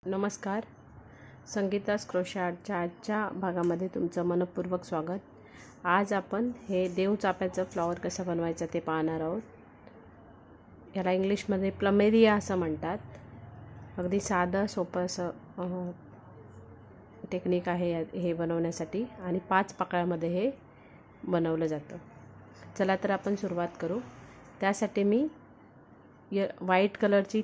नमस्कार. संगीतास क्रोशाटच्या आजच्या भागामध्ये तुमचं मनपूर्वक स्वागत. आज आपण हे देवचाफ्याचं फ्लॉवर कसं बनवायचं ते पाहणार आहोत. याला इंग्लिशमध्ये प्लमेरिया असं म्हणतात. अगदी साधं सोपं असं टेक्निक आहे हे बनवण्यासाठी आणि 5 पाकळ्यामध्ये हे बनवलं जातं. चला तर आपण सुरुवात करू. त्यासाठी मी व्हाईट कलरची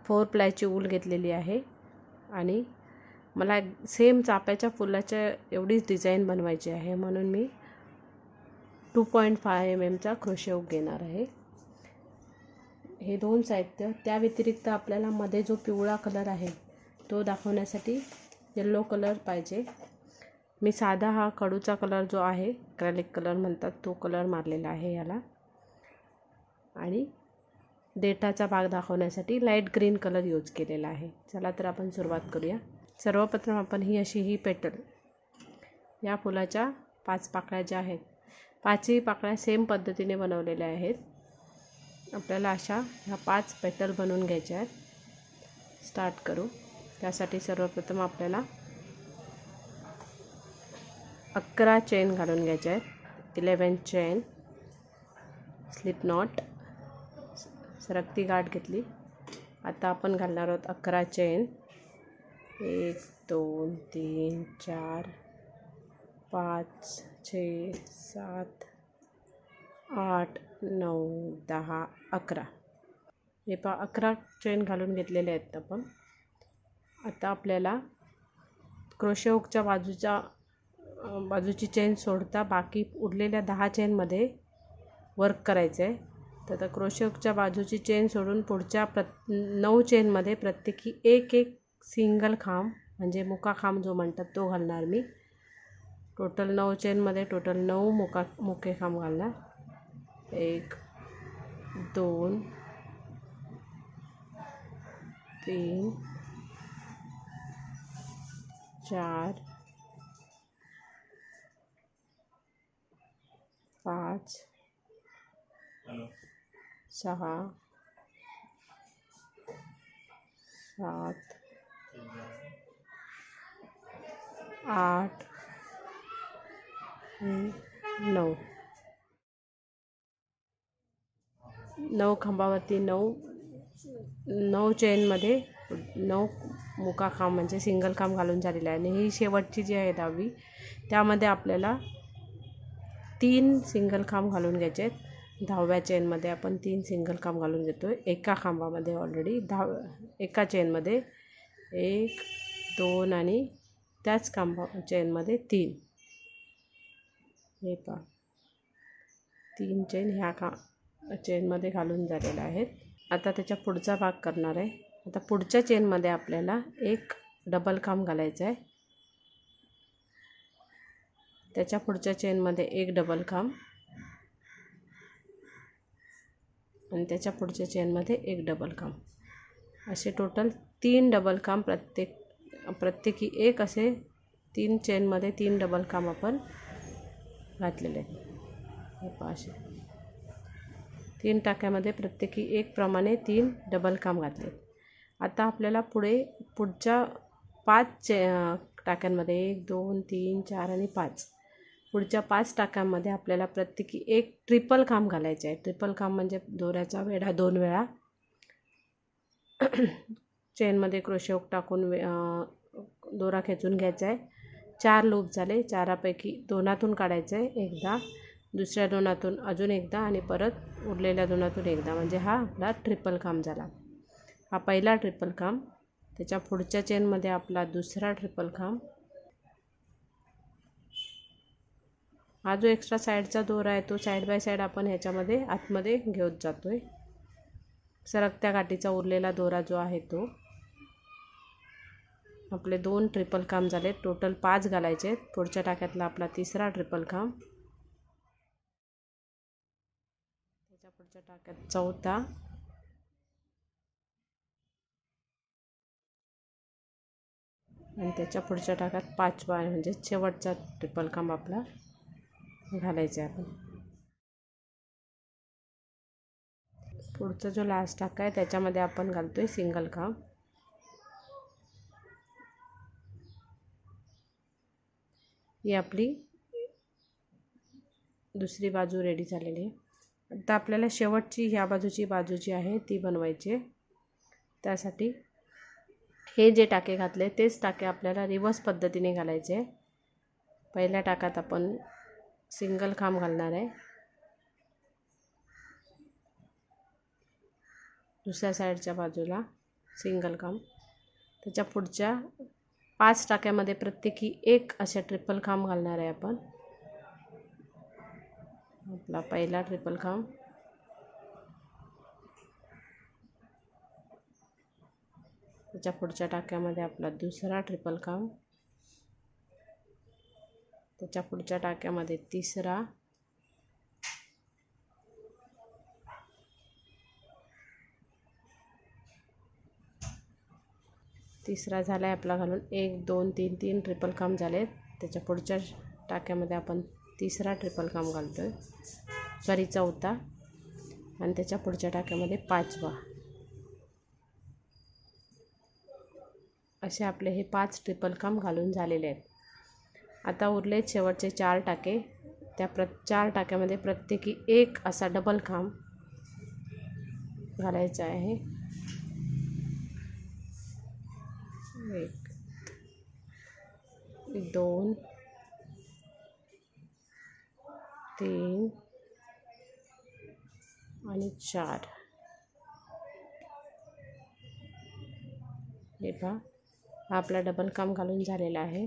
4 प्लायची ऊल घेतलेली आहे आणि मला सेम चाफ्याच्या फुलाच्या एवढीच डिझाईन बनवायची आहे, म्हणून मी 2.5 mm क्रोशे हुक घेणार आहे. हे 2 साहित्य. त्या व्यतिरिक्त आपल्याला मध्ये जो पिवळा कलर आहे तो दाखवण्यासाठी येलो कलर पाहिजे. मी साधा हा कडूचा कलर जो आहे, ॲक्रेलिक कलर म्हणतात, तो कलर मारलेला आहे याला. आणि देठाचा भाग दाखवण्यासाठी लाईट ग्रीन कलर यूज केलेला आहे. चला तर आपण सुरुवात करूया. सर्वप्रथम आपण ही पेटल या फुलाच्या 5 पाकळ्या ज्या आहेत, 5ही पाकळ्या सेम पद्धतीने बनवलेल्या आहेत. आपल्याला अशा ह्या 5 पेटल बनवून घ्यायच्या आहेत. स्टार्ट करू. त्यासाठी सर्वप्रथम आपल्याला 11 चेन घालून घ्यायच्या आहेत. 11 चेन, स्लिप नॉट, सरकती गाठ घेतली. आता आपण घालणार आहोत 11 चेन. 1 2 3 4 5 6 7 8 9 10 11. हे 11 चेन घालून घेतलेले आहेत आपण. आता आपल्याला क्रोशे हुकच्या बाजूची चेन सोडता बाकी उरलेल्या 10 चेनमध्ये वर्क करायचं आहे. तर क्रोशे हुकच्या बाजूची चेन सोडून पुढच्या 9 चेनमध्ये प्रत्येकी एक सिंगल खांब, म्हणजे मुका खांब जो म्हणतात, तो घालणार मी. टोटल 9 चेनमध्ये टोटल 9 मुके खांब घालणार. 1 2 3 4 5 6 7 8 9. 9 खांबावरती 9 चेनमध्ये 9 मुका खांब म्हणजे सिंगल खांब घालून झालेला आहे. आणि ही शेवटची जी आहे 10वी, त्यामध्ये आपल्याला 3 सिंगल खांब घालून घ्यायचे आहेत. 10व्या चेनमध्ये आपण 3 सिंगल खांब घालून घेतो. एका खांबामध्ये ऑलरेडी एका चेनमध्ये 1 2 आणि त्याच चेनमध्ये 3. हे पहा, 3 चेन ह्या चेनमध्ये घालून झालेल्या आहेत. आता त्याच्या पुढचा भाग करणार आहे. आता पुढच्या चेनमध्ये आपल्याला एक डबल खांब घालायचा आहे. त्याच्या पुढच्या चेनमध्ये एक डबल खांब आणि त्याच्या पुढच्या चेनमध्ये एक डबल खांब, असे टोटल 3 डबल खांब प्रत्येकी एक असे 3 चेनमध्ये 3 डबल खांब आपण घातलेले आहेत. हे पहा, असे 3 टाक्यामध्ये प्रत्येकी एक प्रमाणे 3 डबल खांब घातले. आता आपल्याला पुढच्या 5 टाक्यांमध्ये 1 2 3 4 आणि 5, पुढच्या 5 टाक्यांमध्ये आपल्याला प्रत्येकी एक ट्रिपल खांब घालायचे आहे. ट्रिपल खांब म्हणजे दोऱ्याचा वेढा 2 वेळा चेनमध्ये क्रोशे हुक टाकून दोरा खेचून घ्यायचा आहे. 4 लूप झाले. 4पैकी 2तून काढायचं आहे एकदा, दुसऱ्या 2तून अजून एकदा आणि परत उरलेल्या 2तून एकदा, म्हणजे हा आपला ट्रिपल खांब झाला. हा पहिला ट्रिपल खांब. त्याच्या पुढच्या चेनमध्ये आपला दुसरा ट्रिपल खांब. हा जो एक्स्ट्रा साईडचा दोरा आहे तो साईड बाय साईड आपण ह्याच्यामध्ये आतमध्ये घेऊन जातो आहे. सरकत्या गाठीचा उरलेला दोरा जो आहे तो. आपले 2 ट्रिपल खांब झाले. टोटल 5 घालायचे आहेत. पुढच्या टाक्यातला आपला तिसरा ट्रिपल खांब. त्याच्या पुढच्या टाक्यात चौथा. आणि त्याच्या पुढच्या टाक्यात 5वा, म्हणजे शेवटचा ट्रिपल खांब आपला घालायचा आहे आपण. पुढचा जो लास्ट टाका आहे त्याच्यामध्ये आपण घालतोय सिंगल खांब. ही आपली दुसरी बाजू रेडी झालेली आहे। आता आपल्याला शेवटची ह्या बाजूची बाजू जी आहे ती बनवायची आहे। त्यासाठी हे जे टाके घातले तेच टाके आपल्याला रिवर्स पद्धतीने घालायचे आहे। पहिल्या टाकात आपण सिंगल खांब घालणार आहे, दुसऱ्या साईडच्या बाजूला सिंगल खांब, त्याच्या पुढच्या 5 टाक्यामध्ये प्रत्येकी एक असे ट्रिपल खांब घालणार आहे आपण। आपला पहिला ट्रिपल खांब, त्याच्या पुढच्या टाक्यामध्ये आपला दुसरा ट्रिपल खांब, त्याच्या पुढच्या टाक्यामध्ये तिसरा, तिसरा झाला आहे आपला घालून 1 2 3 3 ट्रिपल खांब झाले। त्याच्या पुढच्या टाक्यामध्ये आपण तिसरा ट्रिपल खांब घालतोय, सॉरी चौथा, आणि त्याच्या पुढच्या टाक्यामध्ये 5वा। असे आपले हे 5 ट्रिपल खांब घालून झालेले आहेत। आता उरलेत शेवटचे 4 टाके, त्या 4 टाक्यामध्ये प्रत्येकी एक असा डबल खांब घालायचा आहे। 1 2 3 आणि 4। हे पहा, हा आपला डबल खांब घालून झालेला आहे।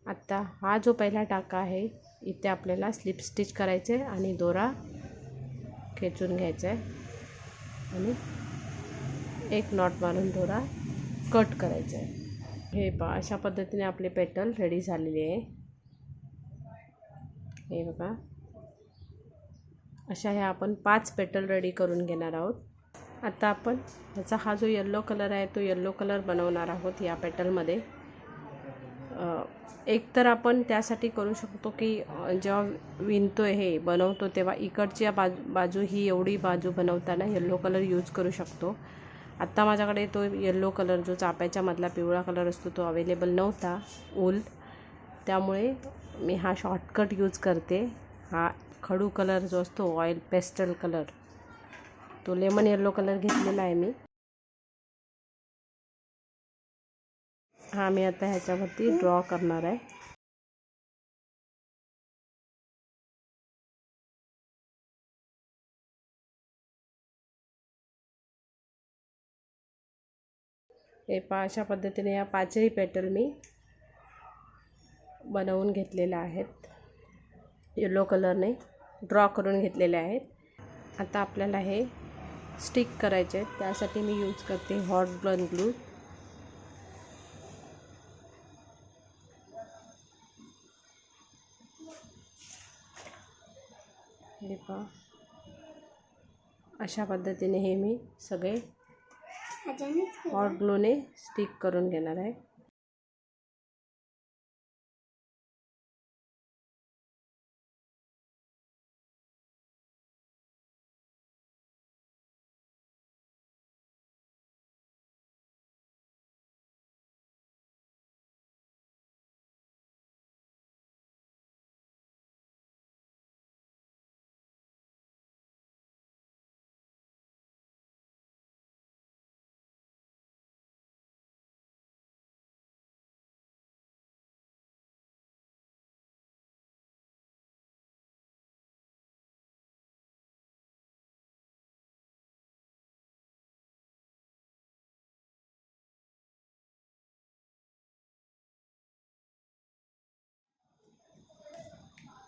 आता हा जो पहिला टाका आहे इथे आपल्याला स्लिप स्टिच करायचे आणि दोरा खेचून घ्यायचा आहे आणि एक नॉट मारून दोरा कट करायचा आहे। हे पहा, अशा पद्धतीने आपले पेटल रेडी झालेली आहे। हे बघा, अशा ह्या आपण 5 पेटल रेडी करून घेणार आहोत। आता आपण ह्याचा हा जो येल्लो कलर आहे तो येल्लो कलर बनवणार आहोत या पेटलमध्ये। एक तर आपण त्यासाठी करू शकतो की जेव्हा विणतोय हे बनवतो तेव्हा इकडच्या बाजू ही एवढी बाजू बनवताना येल्लो कलर यूज करू शकतो। आत्ता माझ्याकडे तो येल्लो कलर जो चाप्याच्या मधला पिवळा कलर असतो तो अवेलेबल नव्हता ऊल, त्यामुळे मी हा शॉर्टकट यूज करते। हा खडू कलर जो असतो ऑइल पेस्टल कलर, तो लेमन येल्लो कलर घेतलेला आहे मी। हा मी आता ह्याच्यावरती ड्रॉ करणार आहे। हे पहा, अशा पद्धतीने या 5ही पेटल मी बनवून घेतलेल्या आहेत, येलो कलरने ड्रॉ करून घेतलेले आहेत। आता आपल्याला हे स्टिक करायचे आहेत, त्यासाठी मी यूज करते हॉट गन ग्लू। हे पहा, अशा पद्धतीने हे मी सगळे हॉट ग्लूने स्टिक करून घेणार आहे।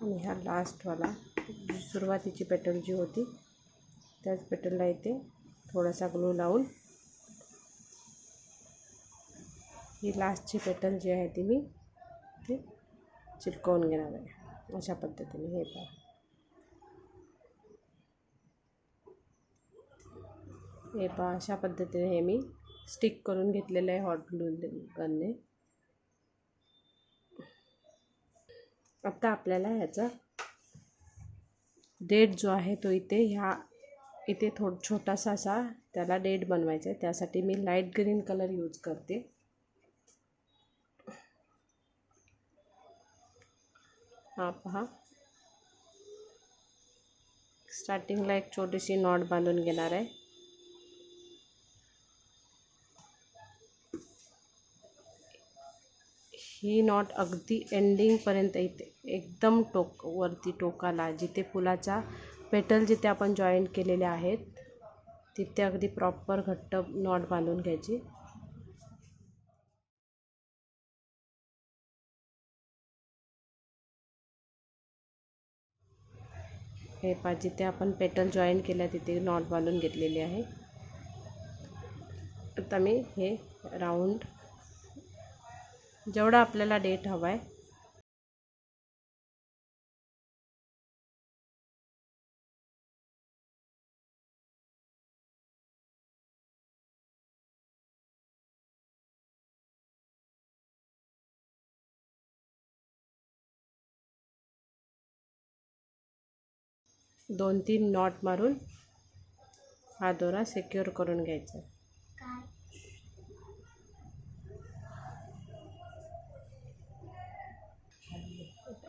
आणि हा लास्टवाला सुरुवातीची पेटल जी होती त्याच पेटलला इथे थोडासा ग्लू लावून ही लास्टची पेटल जी आहे ती मी ते चिटकवून घेणार आहे अशा पद्धतीने। हे पहा, हे पहा, अशा पद्धतीने हे मी स्टिक करून घेतलेलं आहे हॉट ग्लू गनने। आता आपल्याला ह्याचा डेट जो आहे तो इथे छोटासा असा त्याला डेट बनवायचा आहे। त्यासाठी मी लाईट ग्रीन कलर यूज करते। हा पहा, स्टार्टिंगला एक छोटीशी नॉट बांधून घेणार आहे. ही नॉट अगदी एंडिंगपर्यंत येते, एकदम वरती टोकाला, जिथे फुलाचा पेटल जिथे आपण जॉईंट केलेले आहेत तिथे अगदी प्रॉपर घट्ट नॉट बांधून घ्यायची. हे पहा, जिथे आपण पेटल जॉईंट केलं तिथे नॉट बांधून घेतलेली आहे. आता मी हे राऊंड जेवढा आपल्याला डेट हवा आहे दोन तीन नॉट मारून हा दोरा सिक्युअर करून घ्यायचा.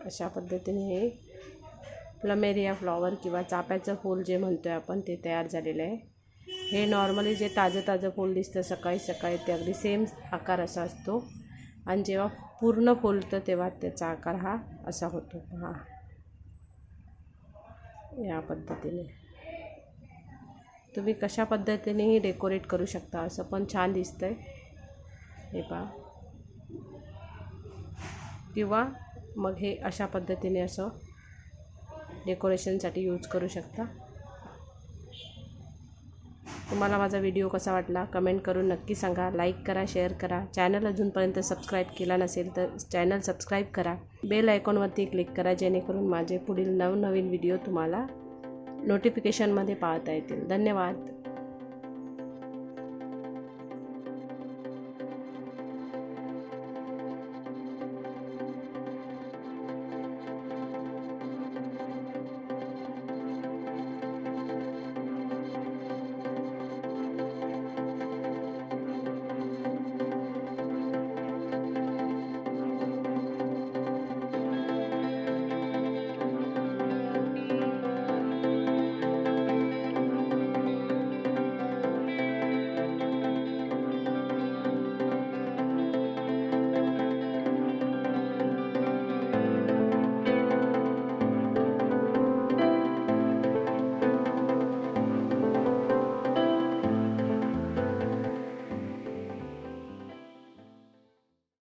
अशा पद्धतीने हे प्लमेरिया फ्लॉवर किंवा चाफ्याचं फूल जे म्हणतोय आपण ते तयार झालेलं आहे. हे नॉर्मली जे ताजं फूल दिसतं सकाळी सकाळी ते अगदी सेम आकार असा असतो आणि जेव्हा पूर्ण फुलतं तेव्हा त्याचा आकार हा असा होतो. हा या पद्धतीने तुम्ही कशा पद्धतीनेही डेकोरेट करू शकता. असं पण छान दिसतंय हे पहा. किंवा मग हे अशा पद्धतीने असं डेकोरेशनसाठी यूज करू शकता. तुम्हाला माझा व्हिडिओ कसा वाटला कमेंट करून नक्की सांगा. लाईक करा, शेअर करा. चॅनल अजूनपर्यंत सबस्क्राईब केला नसेल तर चॅनल सबस्क्राईब करा. बेल आयकॉनवरती क्लिक करा जेणेकरून माझे पुढील नवनवीन व्हिडिओ तुम्हाला नोटिफिकेशनमध्ये पाहता येतील. धन्यवाद.